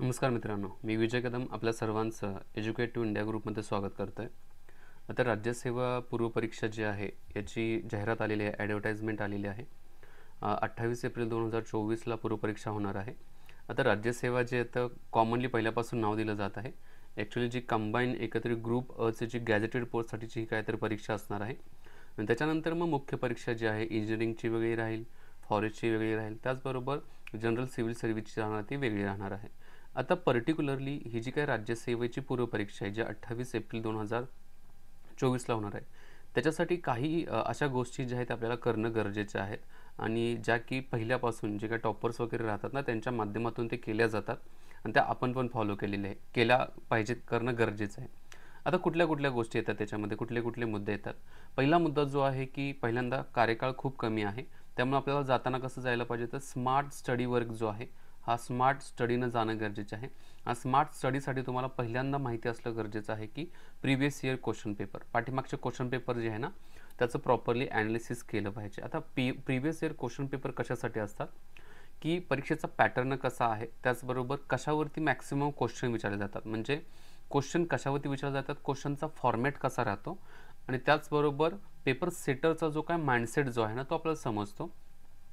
नमस्कार मित्रांनो, मी विजय कदम आपल्या सर्वांचं एज्युकेट टू इंडिया ग्रुपमध्ये स्वागत करतो आहे. आता राज्यसेवा पूर्वपरीक्षा जी आहे याची जाहिरात आलेली आहे, ॲडव्हर्टाइजमेंट आलेली आहे. 28 एप्रिल 2024ला पूर्वपरीक्षा होणार आहे. आता राज्यसेवा जे आहे तर कॉमनली पहिल्यापासून नाव दिलं जात आहे. ॲक्च्युली जी कंबाईन एकत्रित ग्रुप अची जी गॅझेटेड पोस्टसाठीची ही काहीतरी परीक्षा असणार आहे. आणि त्याच्यानंतर मग मुख्य परीक्षा जी आहे इंजिनिअरिंगची वेगळी राहील, फॉरेस्टची वेगळी राहील, त्याचबरोबर जनरल सिव्हिल सर्व्हिसची राहणार ती वेगळी राहणार आहे. आता पर्टिक्युलरली ही जी काही राज्यसेवेची पूर्वपरीक्षा आहे जी 28 एप्रिल 2024ला होणार आहे, त्याच्यासाठी काही अशा गोष्टी ज्या आहेत आपल्याला करणं गरजेचं आहे आणि ज्या की पहिल्यापासून जे काही टॉपर्स वगैरे राहतात ना त्यांच्या माध्यमातून ते केल्या जातात आणि त्या आपण पण फॉलो केल्या पाहिजेत, करणं गरजेचं आहे. आता कुठल्या कुठल्या गोष्टी येतात त्याच्यामध्ये, कुठले कुठले मुद्दे येतात. पहिला मुद्दा जो आहे की पहिल्यांदा कार्यकाळ खूप कमी आहे, त्यामुळे आपल्याला जाताना कसं जायला पाहिजे तर स्मार्ट स्टडी वर्क जो आहे हा स्मार्ट स्टडीनं जाणं गरजेचं आहे. स्मार्ट स्टडीसाठी तुम्हाला पहिल्यांदा माहिती असलं गरजेचं आहे की प्रिव्हियस इयर क्वेश्चन पेपर, पाठीमागचे क्वेश्चन पेपर जे आहे ना त्याचं प्रॉपरली ॲनालिसिस केलं पाहिजे. आता प्रिव्हियस इयर क्वेश्चन पेपर कशासाठी असतात की परीक्षेचा पॅटर्न कसा आहे, त्याचबरोबर कशावरती मॅक्सिमम क्वेश्चन विचारले जातात, म्हणजे क्वेश्चन कशावरती विचारले जातात, क्वेश्चनचा फॉर्मॅट कसा राहतो आणि त्याचबरोबर पेपर सेटरचा जो काय माइंडसेट जो आहे ना तो आपल्याला समजतो.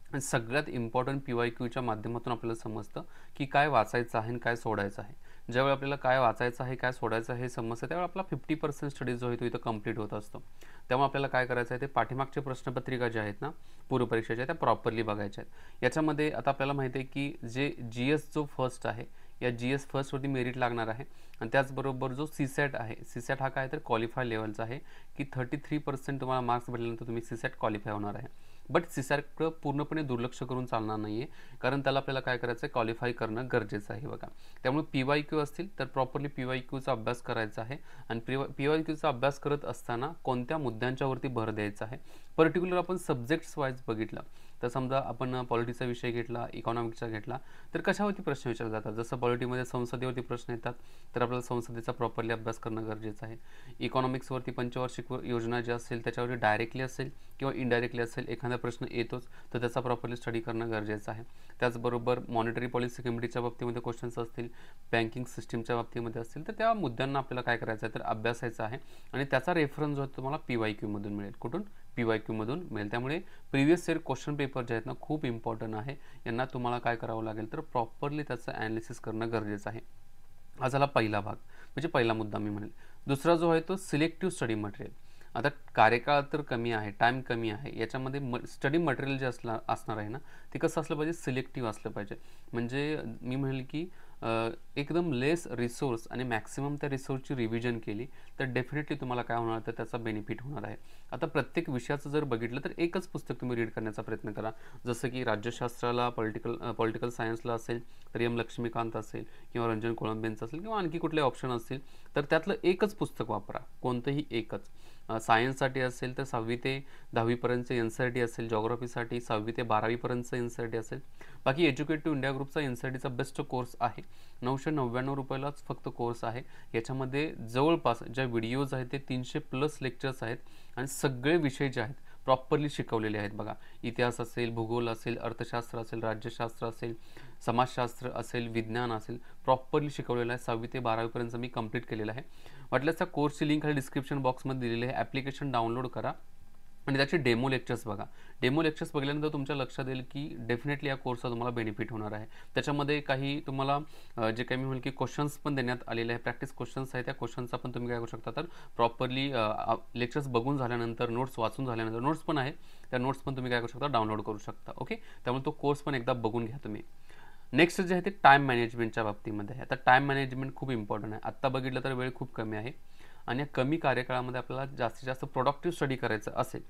आणि सगळ्यात इम्पॉर्टंट PYQच्या माध्यमातून आपल्याला समजतं की काय वाचायचं आहे आणि काय सोडायचं आहे. ज्यावेळी आपल्याला काय वाचायचं आहे काय सोडायचं आहे हे समजतं त्यावेळी आपला 50% स्टडी जो आहे तो इथं कंप्लीट होत असतो. त्यामुळे आपल्याला काय करायचं आहे ते पाठीमागच्या प्रश्नपत्रिका ज्या आहेत ना पूर्वपरीक्षेच्या त्या प्रॉपरली बघायच्या आहेत. याच्यामध्ये आता आपल्याला माहिती आहे की जे GS जो फर्स्ट आहे या GS फर्स्टवरती मेरिट लागणार आहे आणि त्याचबरोबर जो CSAT आहे, CSAT हा काय तर क्वालिफाय लेवलचा आहे की 33% तुम्हाला मार्क्स भेटल्यानंतर तुम्ही CSAT क्वालिफाय होणार आहे. बट CSATकडं पूर्णपणे दुर्लक्ष करून चालणार नाही आहे, कारण त्याला आपल्याला काय करायचं आहे क्वालिफाय करणं गरजेचं आहे बघा. त्यामुळे PYQ असतील तर प्रॉपरली PYQचा अभ्यास करायचा आहे आणि PYQचा अभ्यास करत असताना कोणत्या मुद्द्यांच्यावरती भर द्यायचा आहे. पर्टिक्युलर आपण सब्जेक्ट्स वाईज बघितलं तर समजा आपण पॉलिटीचा विषय घेतला, इकॉनॉमिक्सचा घेतला तर कशावरती प्रश्न विचारले जातात. जसं पॉलिटीमध्ये संसदेवरती प्रश्न येतात तर आपल्याला संसदेचा प्रॉपरली अभ्यास करणं गरजेचं आहे. इकॉनॉमिक्सवरती पंचवार्षिक योजना जी असेल त्याच्यावरती डायरेक्टली असेल किंवा इनडायरेक्टली असेल एखादा प्रश्न येतोच तर त्याचा प्रॉपरली स्टडी करणं गरजेचं आहे. त्याचबरोबर मॉनिटरी पॉलिसी कमिटीच्या बाबतीमध्ये क्वेश्चन्स असतील, बँकिंग सिस्टीमच्या बाबतीमध्ये असतील तर त्या मुद्द्यांना आपल्याला काय करायचं आहे तर अभ्यासायचं आहे आणि त्याचा रेफरन्स जो आहे तुम्हाला PYQमधून मिळेल. कुठून? PYQमधून मिळेल. त्यामुळे प्रिव्हियस इयर क्वेश्चन पेपर जे आहेत ना खूप इम्पॉर्टंट आहे. यांना तुम्हाला काय करावं लागेल तर प्रॉपरली त्याचं ॲनालिसिस करणं गरजेचं आहे. हा झाला पहिला भाग, म्हणजे पहिला मुद्दा मी म्हणेल. दुसरा जो आहे तो सिलेक्टिव्ह स्टडी मटेरियल. आता कार्यकाळ तर कमी आहे, टाईम कमी आहे, याच्यामध्ये स्टडी मटेरियल जे असणार आहे ना ते कसं असलं पाहिजे, सिलेक्टिव्ह असलं पाहिजे. म्हणजे मी म्हणेल की एकदम लेस रिसोर्स आणि मॅक्सिमम त्या रिसोर्सची रिव्हिजन केली तर डेफिनेटली तुम्हाला काय होणार तर त्याचा बेनिफिट होणार आहे. आता प्रत्येक विषयाचं जर बघितलं तर एकच पुस्तक तुम्ही रीड करण्याचा प्रयत्न करा. जसं की राज्यशास्त्राला पॉलिटिकल सायन्सला असेल तर M लक्ष्मीकांत असेल किंवा रंजन कोळंबेंचं असेल किंवा आणखी कुठले ऑप्शन असतील तर त्यातलं एकच पुस्तक वापरा, कोणतंही एकच. सायन्ससाठी असेल तर 6वी ते 10वीपर्यंतचं NCERT असेल, जॉग्राफीसाठी 6वी ते 12वीपर्यंतचं NCERT असेल. बाकी एज्युकेट टू इंडिया ग्रुपचा NCERTचा बेस्ट कोर्स आहे. 999 रुपयालाच फक्त कोर्स आहे. याच्यामध्ये जवळपास ज्या व्हिडिओज आहेत ते 300+ लेक्चर्स आहेत आणि सगळे विषय जे आहेत प्रॉपरली शिकवलेले आहेत बघा. इतिहास असेल, भूगोल असेल, अर्थशास्त्र असेल, राज्यशास्त्र असेल, समाजशास्त्र असेल, विज्ञान असेल, प्रॉपरली शिकवलेलं आहे. 6वी ते 12वीपर्यंत मी कंप्लीट केलेलं आहे. वाटल्यास त्या कोर्सची लिंक खाली डिस्क्रिप्शन बॉक्समध्ये दिलेली आहे. ॲप्लिकेशन डाउनलोड करा आणि त्याचे डेमो लेक्चर्स बघा. डेमो लेक्चर्स बघितल्यानंतर तुमच्या लक्षात येईल की डेफिनेटली या कोर्सचा तुम्हाला बेनिफिट होणार आहे. त्याच्यामध्ये काही तुम्हाला जे काही मी म्हणेल की क्वेश्चन्स पण देण्यात आलेले आहे, प्रॅक्टिस क्वेश्चन्स आहे. त्या क्वेश्चन्सचा पण तुम्ही काय करू शकता तर प्रॉपरली लेक्चर्स बघून झाल्यानंतर, नोट्स वाचून झाल्यानंतर, नोट्स पण आहे त्या नोट्स पण तुम्ही काय करू शकता डाउनलोड करू शकता. ओके, त्यामुळे तो कोर्स पण एकदा बघून घ्या तुम्ही. नेक्स्ट जे आहे ते टाईम मॅनेजमेंटच्या बाबतीमध्ये आहे. आता टाईम मॅनेजमेंट खूप इम्पॉर्टंट आहे. आत्ता बघितलं तर वेळ खूप कमी आहे आणि या कमी कार्यकाळामध्ये आपल्याला जास्तीत जास्त प्रोडक्टिव्ह स्टडी करायचं असेल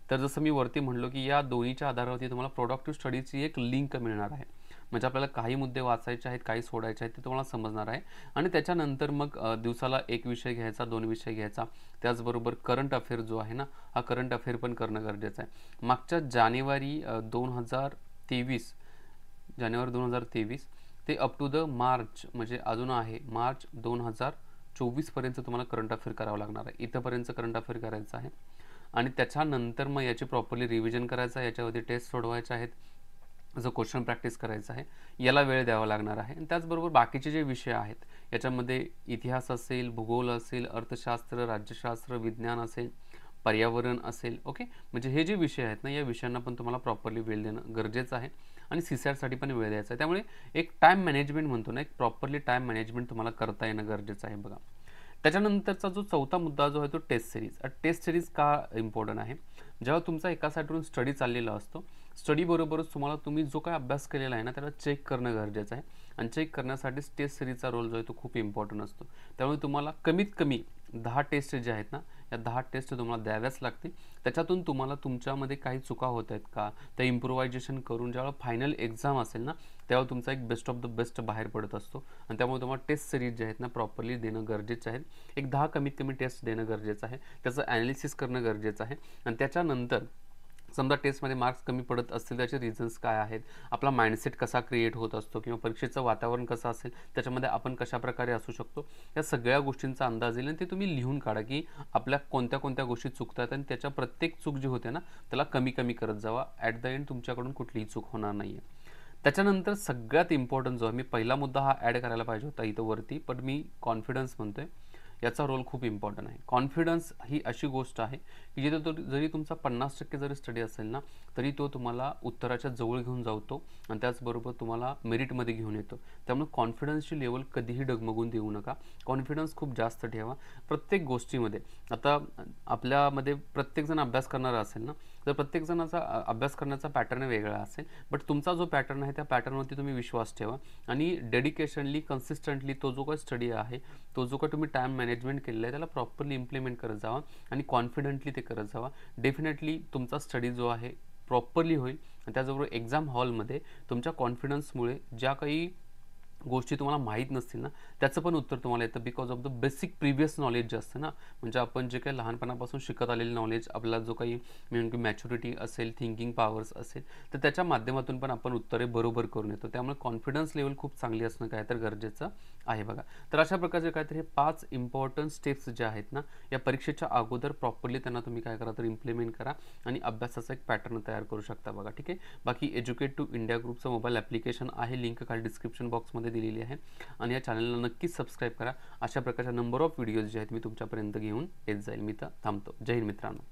तर जसं मी वरती म्हणलो की या दोन्हीच्या आधारावरती तुम्हाला प्रोडक्टिव्ह स्टडीची एक लिंक मिळणार आहे. म्हणजे आपल्याला काही मुद्दे वाचायचे आहेत, काही सोडायचे आहेत ते तुम्हाला समजणार आहे आणि त्याच्यानंतर मग दिवसाला एक विषय घ्यायचा, 2 विषय घ्यायचा. त्याचबरोबर करंट अफेअर जो आहे ना हा करंट अफेअर पण करणं गरजेचं आहे. मागच्या जानेवारी 2023 ते अप टू द मार्च, म्हणजे अजून आहे मार्च 2024पर्यंत तुम्हाला करंट अफेअर करावं लागणार आहे. इथंपर्यंत करंट अफेअर करायचं आहे आणि त्याच्यानंतर मग याची प्रॉपरली रिव्हिजन करायचं आहे. याच्यावरती टेस्ट सोडवायच्या आहेत जो क्वेश्चन प्रॅक्टिस करायचा आहे याला वेळ द्यावा लागणार आहे. आणि त्याचबरोबर बाकीचे जे विषय आहेत याच्यामध्ये इतिहास असेल, भूगोल असेल, अर्थशास्त्र, राज्यशास्त्र, विज्ञान असेल, पर्यावरण असेल, ओके. म्हणजे हे जे विषय आहेत ना, या विषयांना पण तुम्हाला प्रॉपरली वेळ देणं गरजेचं आहे आणि CSATसाठी पण वेळ द्यायचा आहे. त्यामुळे एक टाईम मॅनेजमेंट म्हणतो ना, एक प्रॉपरली टाईम मॅनेजमेंट तुम्हाला करता येणं गरजेचं आहे बघा. त्याच्यानंतरचा जो चौथा मुद्दा जो आहे तो टेस्ट सिरीज. टेस्ट सिरीज का इम्पॉर्टंट आहे? जेव्हा तुमचा एका साईडवरून स्टडी चाललेला असतो, स्टडीबरोबरच तुम्ही जो काही अभ्यास केलेला आहे ना त्याला चेक करणं गरजेचं आहे आणि चेक करण्यासाठीच टेस्ट सिरीजचा रोल जो आहे तो खूप इम्पॉर्टंट असतो. त्यामुळे तुम्हाला कमीत कमी 10 टेस्ट जे आहेत ना, या 10 टेस्ट तुम्हाला द्याव्याच लागतील. त्याच्यातून तुम्हाला तुमच्यामध्ये काही चुका होत आहेत का, त्या इम्प्रोव्हायझेशन करून ज्यावेळेला फायनल एक्झाम असेल ना, तेव्हा तुमचा एक बेस्ट ऑफ द बेस्ट बाहेर पडत असतो. आणि त्यामुळे तुम्हाला टेस्ट सिरीज जे आहेत ना प्रॉपरली देणं गरजेचं आहे. एक 10 कमीत कमी टेस्ट देणं गरजेचं आहे, त्याचं ॲनालिसिस करणं गरजेचं आहे. आणि त्याच्यानंतर समजा टेस्टमध्ये मार्क्स कमी पडत असतील त्याचे रिझन्स काय आहेत, आपला माइंडसेट कसा क्रिएट होत असतो किंवा परीक्षेचं वातावरण कसं असेल, त्याच्यामध्ये आपण कशाप्रकारे असू शकतो, या सगळ्या गोष्टींचा अंदाज येईल. आणि ते तुम्ही लिहून काढा की आपल्या कोणत्या कोणत्या गोष्टी चुकतात आणि त्याच्या प्रत्येक चूक जी होते ना त्याला कमी कमी करत जावा. ॲट द एंड तुमच्याकडून कुठलीही चूक होणार नाही आहे. त्याच्यानंतर सगळ्यात इम्पॉर्टंट जो आहे, मी पहिला मुद्दा हा ॲड करायला पाहिजे होता इथं वरती, पण मी कॉन्फिडन्स म्हणतोय. याचा रोल खूप इम्पॉर्टंट आहे. कॉन्फिडन्स ही अशी गोष्ट आहे की जिथे तो जरी तुमचा 50% जरी स्टडी असेल ना तरी तो तुम्हाला उत्तराच्या जवळ घेऊन जातो आणि त्याचबरोबर तुम्हाला मेरिटमध्ये घेऊन येतो. त्यामुळे कॉन्फिडन्सची लेवल कधीही डगमगून देऊ नका. कॉन्फिडन्स खूप जास्त ठेवा प्रत्येक गोष्टीमध्ये. आता आपल्यामध्ये प्रत्येकजण अभ्यास करणारा असेल ना, तर प्रत्येकजणाचा अभ्यास करण्याचा पॅटर्न वेगळा असेल, बट तुमचा जो पॅटर्न आहे त्या पॅटर्नवरती तुम्ही विश्वास ठेवा आणि डेडिकेशनली कन्सिस्टंटली तो जो काही स्टडी आहे, तो जो काही तुम्ही टाईम मॅनेजमेंट केलेलं आहे त्याला प्रॉपरली इम्प्लिमेंट करत जावा आणि कॉन्फिडंटली ते करत जावा. डेफिनेटली तुमचा स्टडी जो आहे प्रॉपरली होईल आणि त्याचबरोबर एक्झाम हॉलमध्ये तुमच्या कॉन्फिडन्समुळे ज्या काही गोष्टी तुम्हाला माहीत नसतील ना त्याचं पण उत्तर तुम्हाला येतं, because of the basic previous knowledge जे असतं ना, म्हणजे आपण जे काही लहानपणापासून शिकत आलेलं नॉलेज, आपला जो काही म्हणजे मॅच्युरिटी असेल, थिंकिंग पॉवर्स असेल, तर त्याच्या माध्यमातून पण आपण उत्तरे बरोबर करून येतो. त्यामुळे कॉन्फिडन्स लेवल खूप चांगली असणं काय तर गरजेचं आहे बघा. तर अशा प्रकारचे काहीतरी हे 5 इम्पॉर्टंट स्टेप्स ज्या आहेत ना, या परीक्षेच्या अगोदर प्रॉपरली त्यांना तुम्ही काय करा तर इम्प्लिमेंट करा आणि अभ्यासाचा एक पॅटर्न तयार करू शकता बघा. ठीक आहे. बाकी एज्युकेट टू इंडिया ग्रुपचं मोबाईल ॲप्लिकेशन आहे, लिंक खाली डिस्क्रिप्शन बॉक्समध्ये दिलेली आहे आणि या चॅनलला नक्कीच सबस्क्राईब करा. अशा प्रकारच्या नंबर ऑफ व्हिडिओज जे आहेत मी तुमच्यापर्यंत घेऊन येत जाईल. मी तर थांबतो. जय हिंद मित्रांनो.